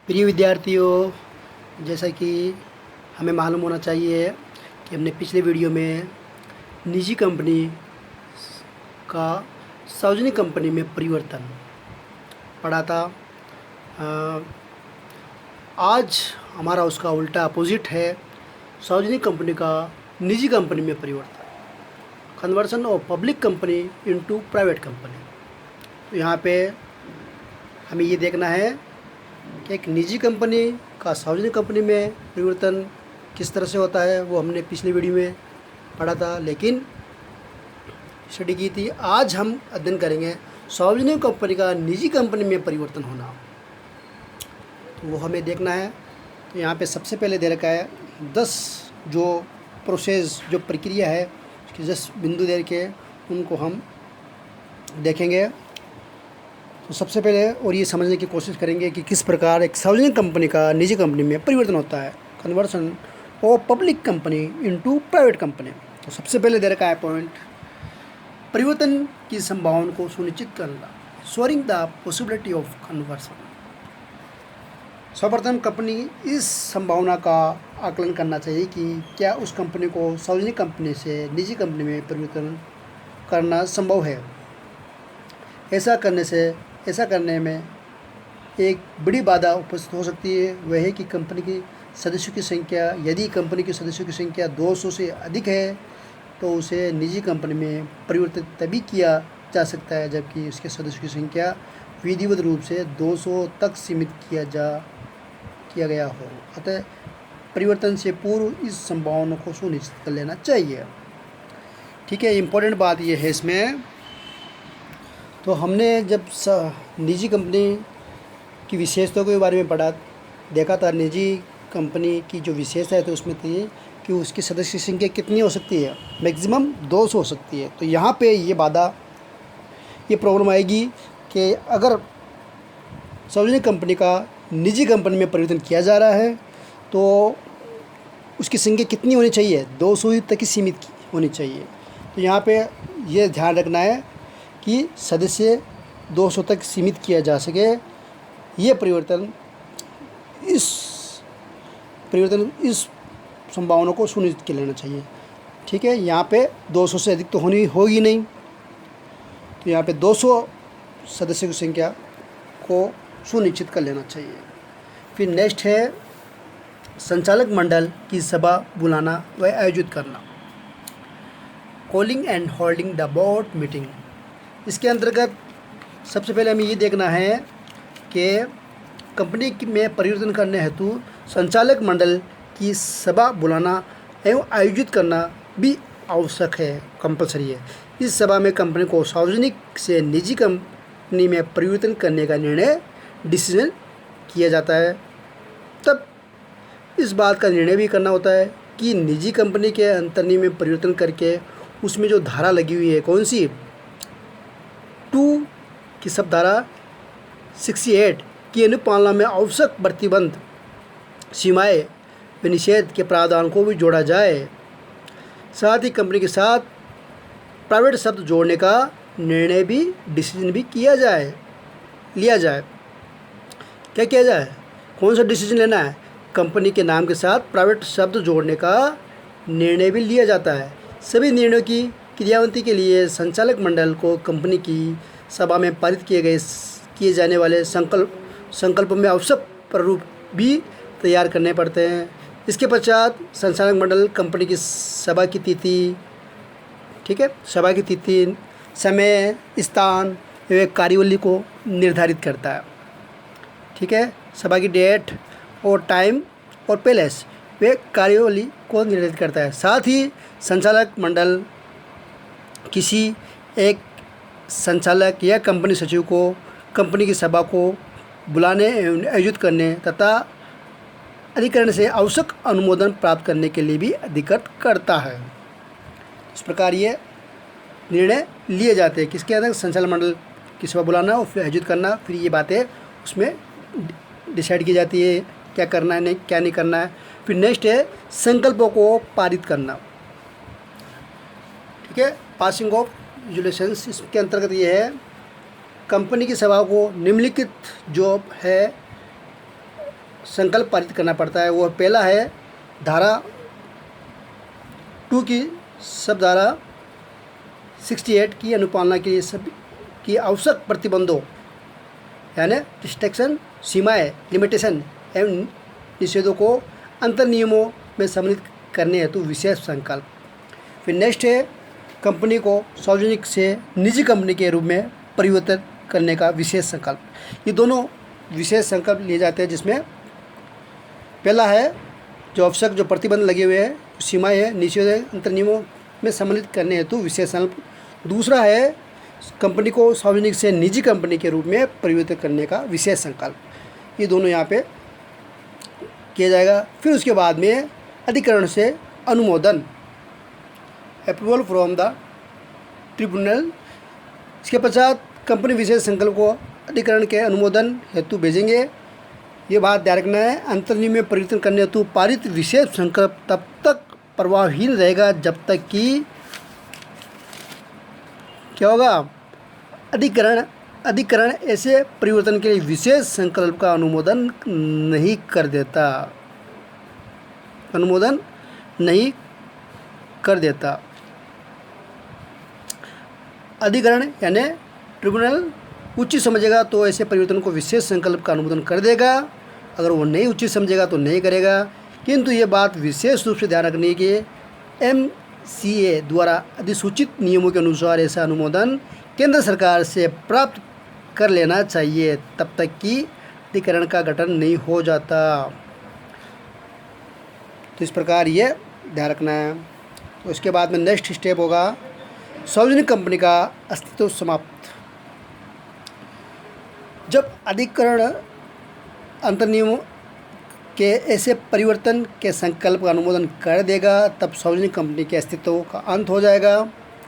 प्रिय विद्यार्थियों, जैसा कि हमें मालूम होना चाहिए कि हमने पिछले वीडियो में निजी कंपनी का सार्वजनिक कंपनी में परिवर्तन पढ़ा था। अ, आज हमारा उसका उल्टा अपोजिट है, सार्वजनिक कंपनी का निजी कंपनी में परिवर्तन, conversion of public company into private company. तो यहाँ पे हमें ये देखना है कि एक निजी कंपनी का सार्वजनिक कंपनी में परिवर्तन किस तरह से होता है। वो हमने पिछली वीडियो में पढ़ा था, लेकिन स्टडी की थी। आज हम अध्ययन करेंगे सार्वजनिक कंपनी का निजी कंपनी में परिवर्तन होना, तो वो हमें देखना है। तो यहाँ पे सबसे पहले दे रखा है 10 जो प्रोसेस, जो प्रक्रिया है उसके 10 बिंदु दे रखे, उनको हम देखेंगे। तो सबसे पहले और ये समझने की कोशिश करेंगे कि किस प्रकार एक सार्वजनिक कंपनी का निजी कंपनी में परिवर्तन होता है, conversion of public company into private company. तो सबसे पहले दे रखा है पॉइंट, परिवर्तन की संभावना को सुनिश्चित करना, श्योरिंग द पॉसिबिलिटी ऑफ कन्वर्सन। सर्वप्रथम कंपनी इस संभावना का आकलन करना चाहिए कि क्या उस कंपनी को सार्वजनिक कंपनी से निजी कंपनी में परिवर्तन करना संभव है। ऐसा करने में एक बड़ी बाधा उपस्थित हो सकती है, वह है कि कंपनी की सदस्यों की संख्या। यदि कंपनी के सदस्यों की संख्या 200 से अधिक है तो उसे निजी कंपनी में परिवर्तित तभी किया जा सकता है जबकि उसके सदस्यों की संख्या विधिवत रूप से 200 तक सीमित किया गया हो। अतः परिवर्तन से पूर्व इस संभावना को सुनिश्चित कर लेना चाहिए। ठीक है, इम्पोर्टेंट बात यह है इसमें। तो हमने जब निजी कंपनी की विशेषताओं के बारे में देखा था। निजी कंपनी की जो विशेषता है तो उसमें थी कि उसकी सदस्य की संख्या कितनी हो सकती है, मैक्सिमम 200 हो सकती है। तो यहाँ पे ये प्रॉब्लम आएगी कि अगर सार्वजनिक कंपनी का निजी कंपनी में परिवर्तन किया जा रहा है तो उसकी संख्या कितनी होनी चाहिए, 200 ही तक ही सीमित होनी चाहिए। तो यहाँ पे ये ध्यान रखना है कि सदस्य 200 तक सीमित किया जा सके। ये परिवर्तन इस संभावना को सुनिश्चित कर लेना चाहिए। ठीक है, यहाँ पे 200 से अधिक तो होगी नहीं, तो यहाँ पे 200 सदस्यों की संख्या को सुनिश्चित कर लेना चाहिए। फिर नेक्स्ट है संचालक मंडल की सभा बुलाना व आयोजित करना, calling and holding the board meeting. इसके अंतर्गत सबसे पहले हमें ये देखना है कि कंपनी में परिवर्तन करने हेतु संचालक मंडल की सभा बुलाना एवं आयोजित करना भी आवश्यक है, कंपलसरी है। इस सभा में कंपनी को सार्वजनिक से निजी कंपनी में परिवर्तन करने का डिसीजन किया जाता है। तब इस बात का निर्णय भी करना होता है कि निजी कंपनी के अंतर्निहित में परिवर्तन करके उसमें जो धारा लगी हुई है, कौन सी, 2 की सब धारा 68 की अनुपालना में आवश्यक प्रतिबंध, सीमाएं व निषेध के प्रावधान को भी जोड़ा जाए। साथ ही कंपनी के साथ प्राइवेट शब्द जोड़ने का निर्णय भी, डिसीजन भी लिया जाए। क्या किया जाए, कौन सा डिसीजन लेना है, कंपनी के नाम के साथ प्राइवेट शब्द जोड़ने का निर्णय भी लिया जाता है। सभी निर्णयों की क्रियान्वयन के लिए संचालक मंडल को कंपनी की सभा में पारित किए जाने वाले संकल्प में आवश्यक प्रारूप भी तैयार करने पड़ते हैं। इसके पश्चात संचालक मंडल कंपनी की सभा की तिथि, ठीक है, सभा की तिथि, समय, स्थान एवं कार्यवली को निर्धारित करता है। ठीक है, सभा की डेट और टाइम और प्लेस वे कार्यवली को निर्धारित करता है। साथ ही संचालक मंडल किसी एक संचालक या कंपनी सचिव को कंपनी की सभा को बुलाने एवं आयोजित करने तथा अधिकरण से आवश्यक अनुमोदन प्राप्त करने के लिए भी अधिकृत करता है। इस प्रकार ये निर्णय लिए जाते हैं किसके अंदर, संचालक मंडल की सभा बुलाना और फिर आयोजित करना। फिर ये बातें उसमें डिसाइड की जाती है क्या करना है, नहीं क्या नहीं करना है। फिर नेक्स्ट है संकल्पों को पारित करना। ठीक है, पासिंग ऑफ रेजोल्यूशंस। इसके अंतर्गत ये है कंपनी की सभा को निम्नलिखित जो है संकल्प पारित करना पड़ता है। वो पहला है धारा 2 की सब धारा 68 की अनुपालना के लिए सभी की आवश्यक प्रतिबंधों यानी रिस्ट्रिक्शन, सीमाएँ, लिमिटेशन एवं निषेधों को अंतर नियमों में सम्मिलित करने हेतु विशेष संकल्प। फिर नेक्स्ट है कंपनी को सार्वजनिक से निजी कंपनी के रूप में परिवर्तित करने का विशेष संकल्प। ये दोनों विशेष संकल्प लिए जाते हैं, जिसमें पहला है जो आवश्यक जो प्रतिबंध लगे हुए हैं, सीमाएँ है, निषेध है, अंतर नियमों में सम्मिलित करने हेतु विशेष संकल्प। दूसरा है कंपनी को सार्वजनिक से निजी कंपनी के रूप में परिवर्तित करने का विशेष संकल्प। ये दोनों यहाँ पे किया जाएगा। फिर उसके बाद में अधिकरण से अनुमोदन, अप्रूवल फ्रॉम द ट्रिब्यूनल। इसके पश्चात कंपनी विशेष संकल्प को अधिकरण के अनुमोदन हेतु भेजेंगे। ये बात ध्यान रखना है, अंतर्नियम में परिवर्तन करने हेतु पारित विशेष संकल्प तब तक प्रभावहीन रहेगा जब तक कि क्या होगा, अधिकरण ऐसे परिवर्तन के लिए विशेष संकल्प का अनुमोदन नहीं कर देता। अधिकरण यानी ट्रिब्यूनल उचित समझेगा तो ऐसे परिवर्तन को विशेष संकल्प का अनुमोदन कर देगा, अगर वो नहीं उचित समझेगा तो नहीं करेगा। किंतु ये बात विशेष रूप से ध्यान रखनी है कि MCA द्वारा अधिसूचित नियमों के अनुसार ऐसा अनुमोदन केंद्र सरकार से प्राप्त कर लेना चाहिए तब तक कि अधिकरण का गठन नहीं हो जाता। तो इस प्रकार ये ध्यान रखना है। तो इसके बाद में नेक्स्ट स्टेप होगा सार्वजनिक कंपनी का अस्तित्व समाप्त। जब अधिकरण अंतर्नियमों के ऐसे परिवर्तन के संकल्प का अनुमोदन कर देगा तब सार्वजनिक कंपनी के अस्तित्व का अंत हो जाएगा।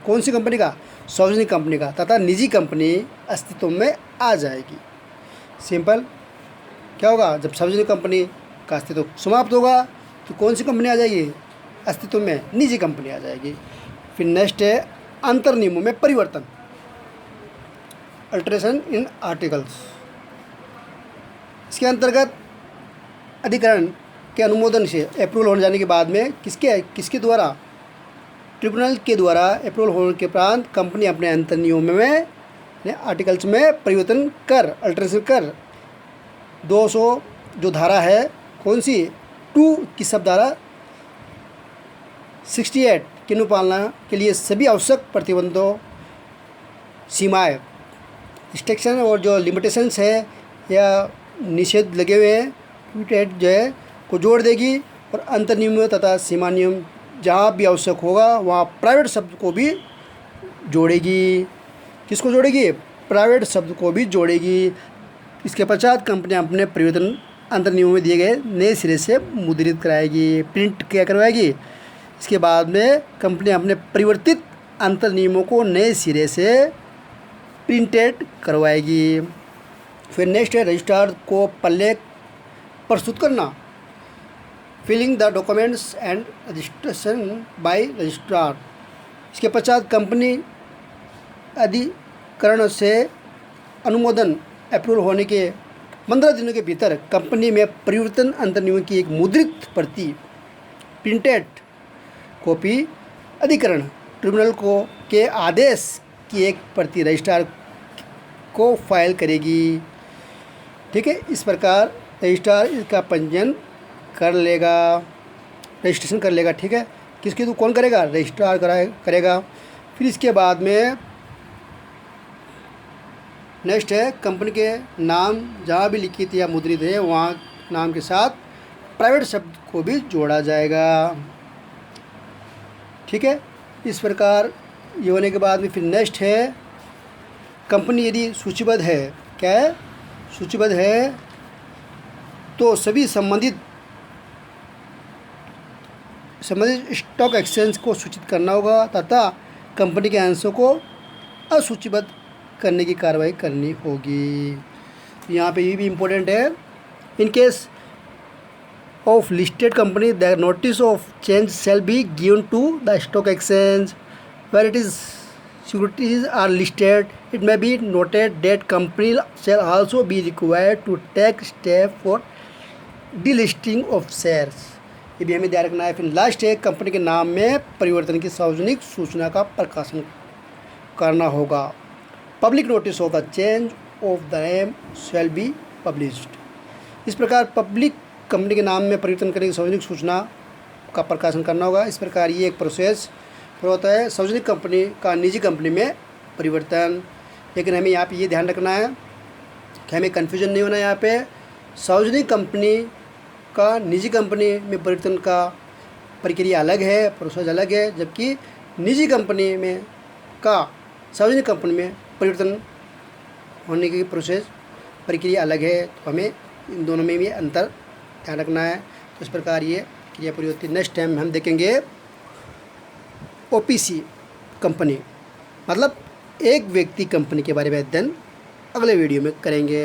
कौन सी कंपनी का? सार्वजनिक कंपनी का, तथा निजी कंपनी अस्तित्व में आ जाएगी। सिंपल। क्या होगा, जब सार्वजनिक कंपनी का अस्तित्व समाप्त होगा तो कौन सी कंपनी आ जाएगी अस्तित्व में? निजी कंपनी आ जाएगी। फिर नेक्स्ट है अंतर नियमों में परिवर्तन, अल्टरेशन इन आर्टिकल्स। इसके अंतर्गत अधिकरण के अनुमोदन से अप्रूवल हो जाने के बाद में किसके द्वारा? ट्रिब्यूनल के द्वारा अप्रूवल होने के उपरांत कंपनी अपने अंतर नियमों में आर्टिकल्स में परिवर्तन कर, अल्टरेशन कर 200 जो धारा है, कौन सी? 2 की सब धारा 68 की अनुपालना के लिए सभी आवश्यक प्रतिबंधों, सीमाएँ, रिस्ट्रिक्शन और जो लिमिटेशंस है या निषेध लगे हुए हैं जो है को जोड़ देगी और अंतर नियम तथा सीमा नियम जहाँ भी आवश्यक होगा वहाँ प्राइवेट शब्द को भी जोड़ेगी। किसको जोड़ेगी? प्राइवेट शब्द को भी जोड़ेगी। इसके पश्चात कंपनी अपने परिवर्तन अंतर नियमों में दिए गए नए सिरे से मुद्रित कराएगी, प्रिंट क्या करवाएगी। इसके बाद में कंपनी अपने परिवर्तित अंतर नियमों को नए सिरे से प्रिंटेड करवाएगी। फिर नेक्स्ट है रजिस्ट्रार को पल्ले प्रस्तुत करना, filling the documents and registration by registrar. इसके पश्चात कंपनी अधिकरण से अनुमोदन अप्रूवल होने के 15 दिनों के भीतर कंपनी में परिवर्तन अंतर नियमों की एक मुद्रित प्रति, प्रिंटेड कॉपी अधिकरण ट्रिब्यूनल को के आदेश की एक प्रति रजिस्ट्रार को फाइल करेगी। ठीक है, इस प्रकार रजिस्ट्रार इसका पंजीयन कर लेगा, रजिस्ट्रेशन कर लेगा। ठीक है, किसके तो कौन करेगा? रजिस्ट्रार करेगा। फिर इसके बाद में नेक्स्ट है कंपनी के नाम जहाँ भी लिखित या मुद्रित है वहाँ नाम के साथ प्राइवेट शब्द को भी जोड़ा जाएगा। ठीक है, इस प्रकार ये होने के बाद में फिर नेक्स्ट है कंपनी यदि सूचीबद्ध है, क्या है? सूचीबद्ध है तो सभी संबंधित स्टॉक एक्सचेंज को सूचित करना होगा तथा कंपनी के अंशों को असूचीबद्ध करने की कार्रवाई करनी होगी। यहाँ पे ये भी इम्पोर्टेंट है, in case of listed company the notice of change shall be given to the stock exchange where it is securities are listed. It may be noted that company shall also be required to take step for delisting of shares, ये भी हमें ध्यान रखना है। फिर last है, company के नाम में परिवर्तन की सार्वजनिक सूचना का प्रकाशन करना होगा। Public notice of the change of the name shall be published. इस प्रकार पब्लिक कंपनी के नाम में परिवर्तन करने की सार्वजनिक सूचना का प्रकाशन करना होगा। इस प्रकार ये एक प्रोसेस होता है सार्वजनिक कंपनी का निजी कंपनी में परिवर्तन। लेकिन हमें यहाँ पे ये ध्यान रखना है कि हमें कन्फ्यूजन नहीं होना। यहाँ पे सार्वजनिक कंपनी का निजी कंपनी में परिवर्तन का प्रक्रिया अलग है, प्रोसेस अलग है, जबकि निजी कंपनी में का सार्वजनिक कंपनी में परिवर्तन होने की प्रोसेस प्रक्रिया अलग है। तो हमें इन दोनों में भी अंतर ध्यान रखना है। तो इस प्रकार ये क्रिया प्रवृत्ति नेक्स्ट टाइम हम देखेंगे। ओपीसी कंपनी मतलब एक व्यक्ति कंपनी के बारे में अध्ययन अगले वीडियो में करेंगे।